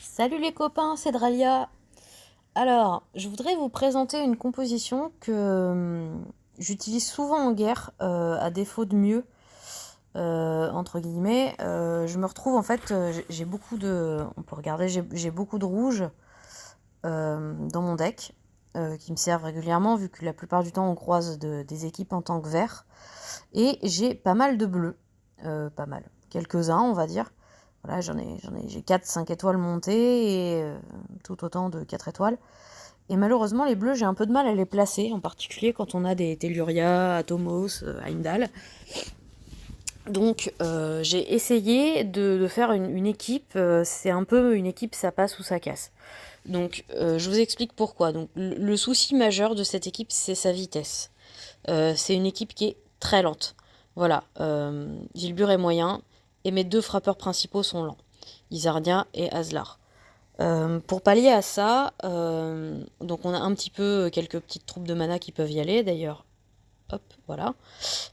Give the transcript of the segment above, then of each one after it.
Salut les copains, c'est Dralia. Alors, je voudrais vous présenter une composition que j'utilise souvent en guerre, à défaut de mieux, entre guillemets. Je me retrouve en fait, j'ai beaucoup de, on peut regarder, j'ai beaucoup de rouge dans mon deck, qui me servent régulièrement vu que la plupart du temps on croise des équipes en tant que vert. Et j'ai pas mal de bleus, pas mal, quelques-uns on va dire. Voilà, j'ai 4-5 étoiles montées et tout autant de 4 étoiles. Et malheureusement, les bleus, j'ai un peu de mal à les placer, en particulier quand on a des Telluria, Atomos, Heimdall. Donc, j'ai essayé de faire une équipe, c'est un peu une équipe ça passe ou ça casse. Donc, je vous explique pourquoi. Donc, le souci majeur de cette équipe, c'est sa vitesse. C'est une équipe qui est très lente. Voilà, Vilbur est moyen, et mes deux frappeurs principaux sont lents, Isarnia et Aslar. Pour pallier à ça, donc on a un petit peu quelques petites troupes de mana qui peuvent y aller, d'ailleurs. Hop, voilà.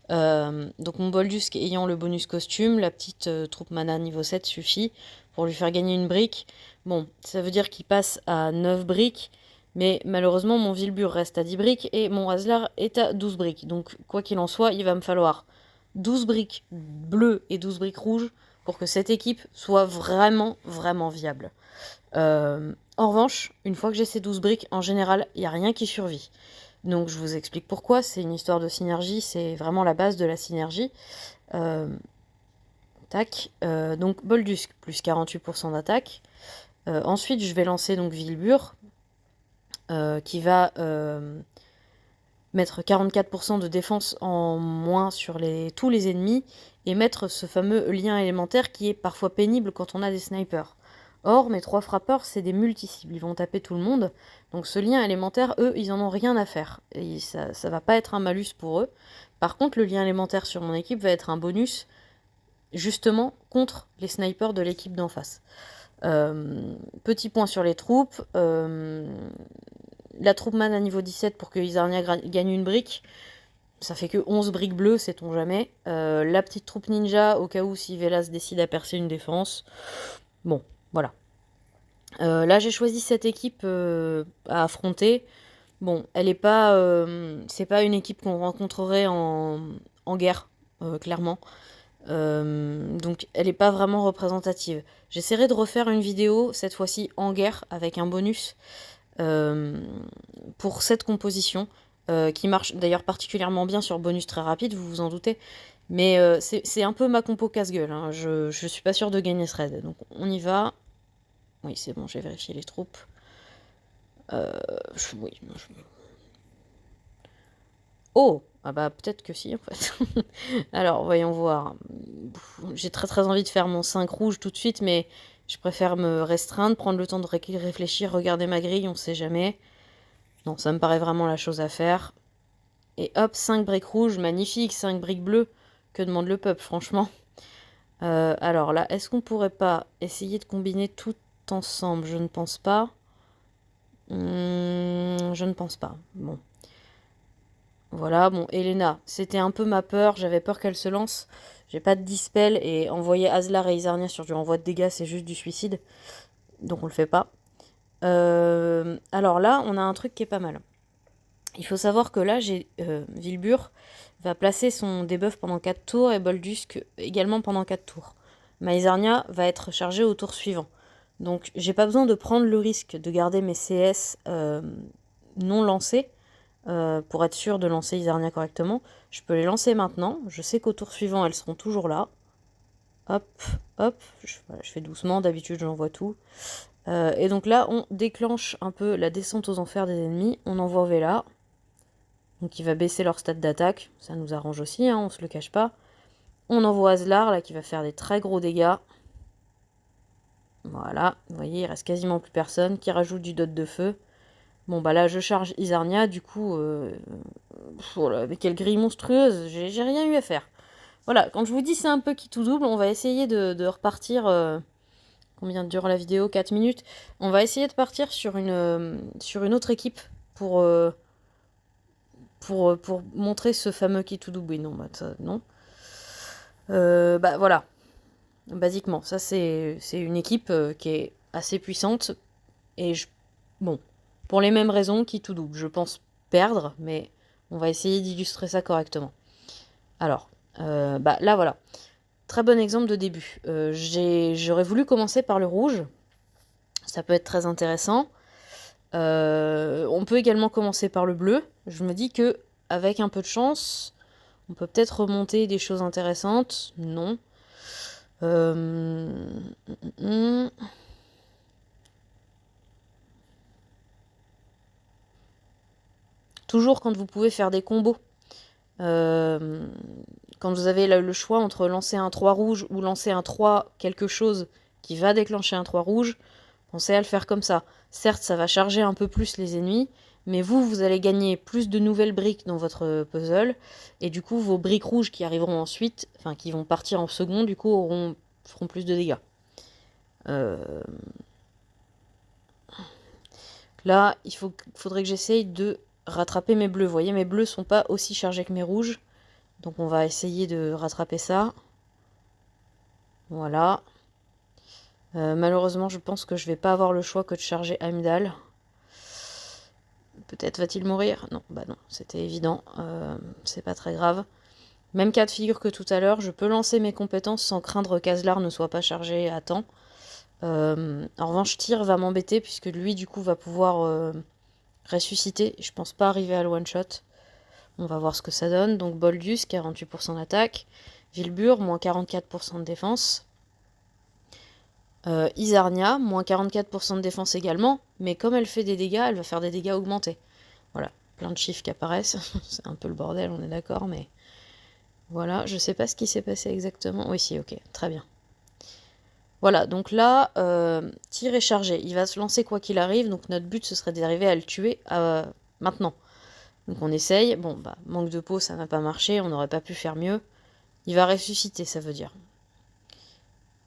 Donc mon Boldusk ayant le bonus costume, la petite troupe mana niveau 7 suffit pour lui faire gagner une brique. Bon, ça veut dire qu'il passe à 9 briques, mais malheureusement mon Vilbur reste à 10 briques et mon Aslar est à 12 briques. Donc quoi qu'il en soit, il va me falloir 12 briques bleues et 12 briques rouges pour que cette équipe soit vraiment, vraiment viable. En revanche, une fois que j'ai ces 12 briques, en général, il n'y a rien qui survit. Donc je vous explique pourquoi, c'est une histoire de synergie, c'est vraiment la base de la synergie. Euh, Tac, donc Boldusk, plus 48% d'attaque. Ensuite, je vais lancer donc Vilbur, qui va mettre 44% de défense en moins sur tous les ennemis, et mettre ce fameux lien élémentaire qui est parfois pénible quand on a des snipers. Or, mes trois frappeurs, c'est des multi-cibles, ils vont taper tout le monde, donc ce lien élémentaire, eux, ils en ont rien à faire, et ça va pas être un malus pour eux. Par contre, le lien élémentaire sur mon équipe va être un bonus, justement, contre les snipers de l'équipe d'en face. Petit point sur les troupes, la troupe man à niveau 17 pour que Isarnia gagne une brique, ça fait que 11 briques bleues, sait-on jamais. La petite troupe ninja, au cas où si Velas décide à percer une défense. Bon, voilà. Là, j'ai choisi cette équipe à affronter. Bon, elle est pas, c'est pas une équipe qu'on rencontrerait en guerre, clairement. Donc, elle n'est pas vraiment représentative. J'essaierai de refaire une vidéo, cette fois-ci en guerre, avec un bonus pour cette composition, qui marche d'ailleurs particulièrement bien sur bonus très rapide, vous vous en doutez. Mais c'est un peu ma compo casse-gueule, hein. Je suis pas sûre de gagner ce raid. Donc, on y va. Oui, c'est bon, j'ai vérifié les troupes. Oui. Oh! Ah bah peut-être que si en fait. Alors voyons voir. J'ai très très envie de faire mon 5 rouge tout de suite, mais je préfère me restreindre, prendre le temps de réfléchir, regarder ma grille, on sait jamais. Non, ça me paraît vraiment la chose à faire. Et hop, 5 briques rouges, magnifique, 5 briques bleues. Que demande le peuple, franchement? Alors là, est-ce qu'on pourrait pas essayer de combiner tout ensemble? Je ne pense pas. Je ne pense pas. Bon. Voilà, bon, Elena, c'était un peu ma peur, j'avais peur qu'elle se lance. J'ai pas de dispel et envoyer Aslar et Isarnia sur du renvoi de dégâts, c'est juste du suicide. Donc on le fait pas. Alors là, on a un truc qui est pas mal. Il faut savoir que là, j'ai Vilbur va placer son debuff pendant 4 tours et Boldusk également pendant 4 tours. Ma Isarnia va être chargée au tour suivant. Donc j'ai pas besoin de prendre le risque de garder mes CS non lancés pour être sûr de lancer Isarnia correctement. Je peux les lancer maintenant. Je sais qu'au tour suivant, elles seront toujours là. Hop, hop. Voilà, je fais doucement. D'habitude, j'envoie tout. Et donc là, on déclenche un peu la descente aux enfers des ennemis. On envoie Vela. Donc il va baisser leur stade d'attaque. Ça nous arrange aussi, hein, on se le cache pas. On envoie Aslar, là, qui va faire des très gros dégâts. Voilà, vous voyez, il reste quasiment plus personne. Qui rajoute du dot de feu. Bon, bah là, je charge Isarnia, du coup... Oh là, mais quelle grille monstrueuse, j'ai rien eu à faire. Voilà, quand je vous dis c'est un peu qui tout double, on va essayer de repartir... combien dure la vidéo? 4 minutes. On va essayer de partir sur une autre équipe pour montrer ce fameux qui tout double. Oui, non, bah, ça, non. Bah voilà, basiquement, ça c'est une équipe qui est assez puissante. Et bon, pour les mêmes raisons qui tout double. Je pense perdre, mais on va essayer d'illustrer ça correctement. Alors, là voilà. Très bon exemple de début. J'aurais voulu commencer par le rouge. Ça peut être très intéressant. On peut également commencer par le bleu. Je me dis que avec un peu de chance, on peut peut-être remonter des choses intéressantes. Non. Toujours quand vous pouvez faire des combos. Quand vous avez le choix entre lancer un 3 rouge ou lancer un 3 quelque chose qui va déclencher un 3 rouge, pensez à le faire comme ça. Certes, ça va charger un peu plus les ennemis, mais vous allez gagner plus de nouvelles briques dans votre puzzle, et du coup, vos briques rouges qui arriveront ensuite, enfin qui vont partir en second, du coup, feront plus de dégâts. Là, faudrait que j'essaye de rattraper mes bleus. Vous voyez, mes bleus sont pas aussi chargés que mes rouges. Donc on va essayer de rattraper ça. Voilà. Malheureusement, je pense que je vais pas avoir le choix que de charger Heimdall. Peut-être va-t-il mourir? Non, bah non, c'était évident. C'est pas très grave. Même cas de figure que tout à l'heure, je peux lancer mes compétences sans craindre qu'Aslar ne soit pas chargé à temps. En revanche, Tyr va m'embêter puisque lui, du coup, va pouvoir ressusciter. Je pense pas arriver à le one-shot. On va voir ce que ça donne. Donc Boldus, 48% d'attaque. Vilbur, moins 44% de défense. Isarnia, moins 44% de défense également. Mais comme elle fait des dégâts, elle va faire des dégâts augmentés. Voilà, plein de chiffres qui apparaissent. C'est un peu le bordel, on est d'accord, mais... Voilà, je sais pas ce qui s'est passé exactement. Oui, si, ok, très bien. Voilà, donc là, tir est chargé. Il va se lancer quoi qu'il arrive, donc notre but, ce serait d'arriver à le tuer maintenant. Donc on essaye. Bon, bah, manque de peau, ça n'a pas marché, on n'aurait pas pu faire mieux. Il va ressusciter, ça veut dire.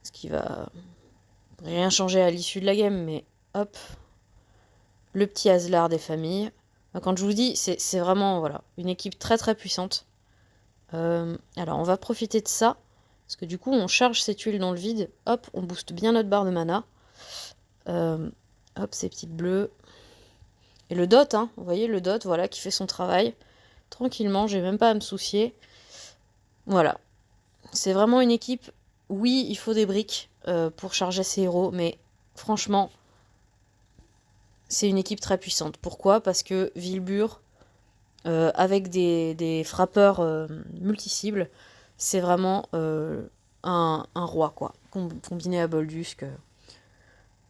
Ce qui va rien changer à l'issue de la game, mais hop. Le petit Aslar des familles. Quand je vous dis, c'est vraiment voilà, une équipe très très puissante. Alors on va profiter de ça. Parce que du coup, on charge ces tuiles dans le vide. Hop, on booste bien notre barre de mana. Hop, ces petites bleues. Et le dot, hein, vous voyez, le dot, voilà, qui fait son travail. Tranquillement, j'ai même pas à me soucier. Voilà. C'est vraiment une équipe... Oui, il faut des briques pour charger ses héros, mais franchement, c'est une équipe très puissante. Pourquoi? Parce que Vilbur, avec des frappeurs multi-cibles, c'est vraiment un roi, quoi. Combiné à Boldusk.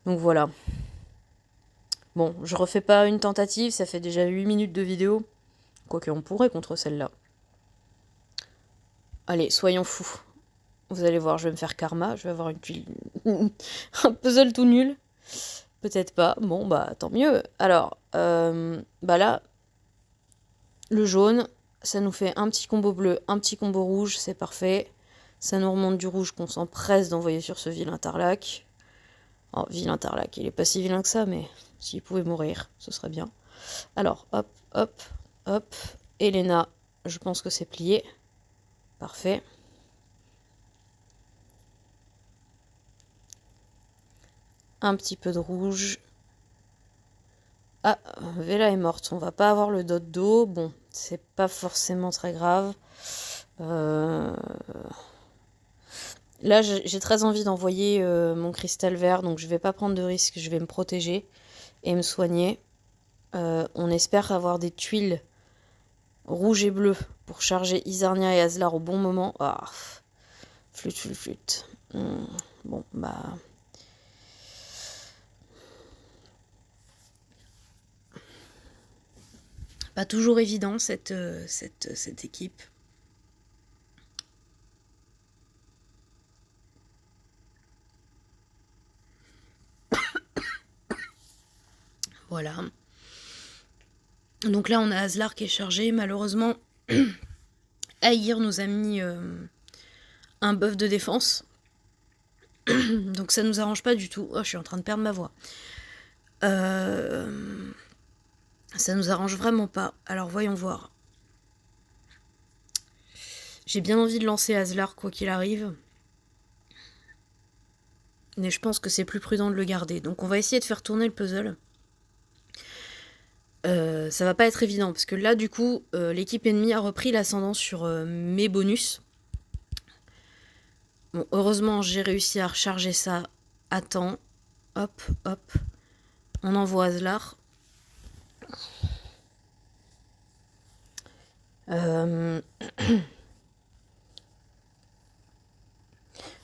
Donc voilà. Bon, je refais pas une tentative, ça fait déjà 8 minutes de vidéo. Quoique on pourrait contre celle-là. Allez, soyons fous. Vous allez voir, je vais me faire karma, je vais avoir une tuile... un puzzle tout nul. Peut-être pas, bon bah tant mieux. Alors, bah là, le jaune, ça nous fait un petit combo bleu, un petit combo rouge, c'est parfait. Ça nous remonte du rouge qu'on s'empresse d'envoyer sur ce vilain Tarlac. Oh, vilain Tarlac, il est pas si vilain que ça, mais s'il pouvait mourir, ce serait bien. Alors, hop, hop, hop. Elena, je pense que c'est plié. Parfait. Un petit peu de rouge. Ah, Vela est morte. On va pas avoir le dot d'eau. Bon, c'est pas forcément très grave. Là, j'ai très envie d'envoyer mon cristal vert, donc je vais pas prendre de risque. Je vais me protéger et me soigner. On espère avoir des tuiles rouges et bleues pour charger Isarnia et Aslar au bon moment. Ah, flûte, flûte, flûte. Bon, bah... Pas toujours évident, cette équipe. Voilà. Donc là, on a Aslar qui est chargé. Malheureusement, Aegir nous a mis un buff de défense. Donc ça nous arrange pas du tout. Oh, je suis en train de perdre ma voix. Ça nous arrange vraiment pas. Alors voyons voir. J'ai bien envie de lancer Aslar quoi qu'il arrive. mais je pense que c'est plus prudent de le garder. Donc on va essayer de faire tourner le puzzle. Ça va pas être évident, parce que là, du coup, l'équipe ennemie a repris l'ascendant sur mes bonus. Bon, heureusement, j'ai réussi à recharger ça à temps. Hop, hop. On envoie Aslar.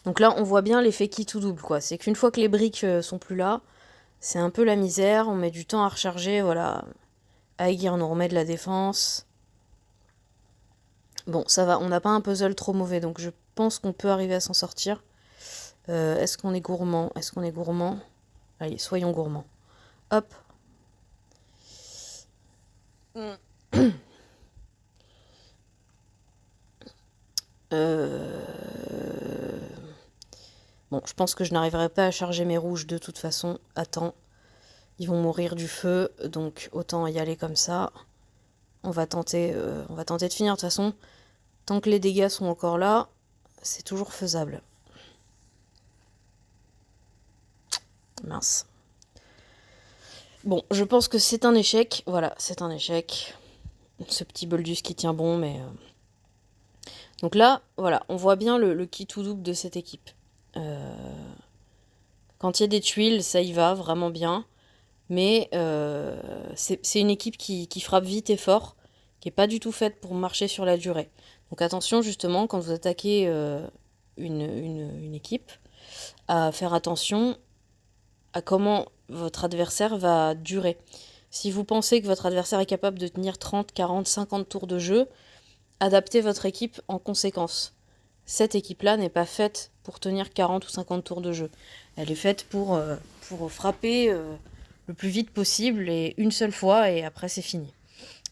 Donc là, on voit bien l'effet qui tout double, quoi. C'est qu'une fois que les briques sont plus là, c'est un peu la misère. On met du temps à recharger, voilà. Aegir nous remet de la défense. Bon, ça va. On n'a pas un puzzle trop mauvais, donc je pense qu'on peut arriver à s'en sortir. Est-ce qu'on est gourmand? Est-ce qu'on est gourmand? Allez, soyons gourmands. Hop. Bon, je pense que je n'arriverai pas à charger mes rouges de toute façon. Attends. Ils vont mourir du feu, donc autant y aller comme ça. On va tenter de finir. De toute façon, tant que les dégâts sont encore là, c'est toujours faisable. Mince. Bon, je pense que c'est un échec. Voilà, c'est un échec. Ce petit Boldus qui tient bon, mais... Donc là, voilà, on voit bien le qui tout double de cette équipe. Quand il y a des tuiles, ça y va vraiment bien. Mais c'est une équipe qui frappe vite et fort, qui n'est pas du tout faite pour marcher sur la durée. Donc attention justement, quand vous attaquez une équipe, à faire attention à comment votre adversaire va durer. Si vous pensez que votre adversaire est capable de tenir 30, 40, 50 tours de jeu, adaptez votre équipe en conséquence. Cette équipe-là n'est pas faite pour tenir 40 ou 50 tours de jeu. Elle est faite pour frapper le plus vite possible et une seule fois, et après c'est fini,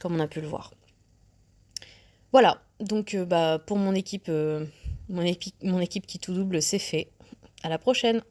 comme on a pu le voir. Voilà, donc pour mon équipe qui tout double, c'est fait. À la prochaine!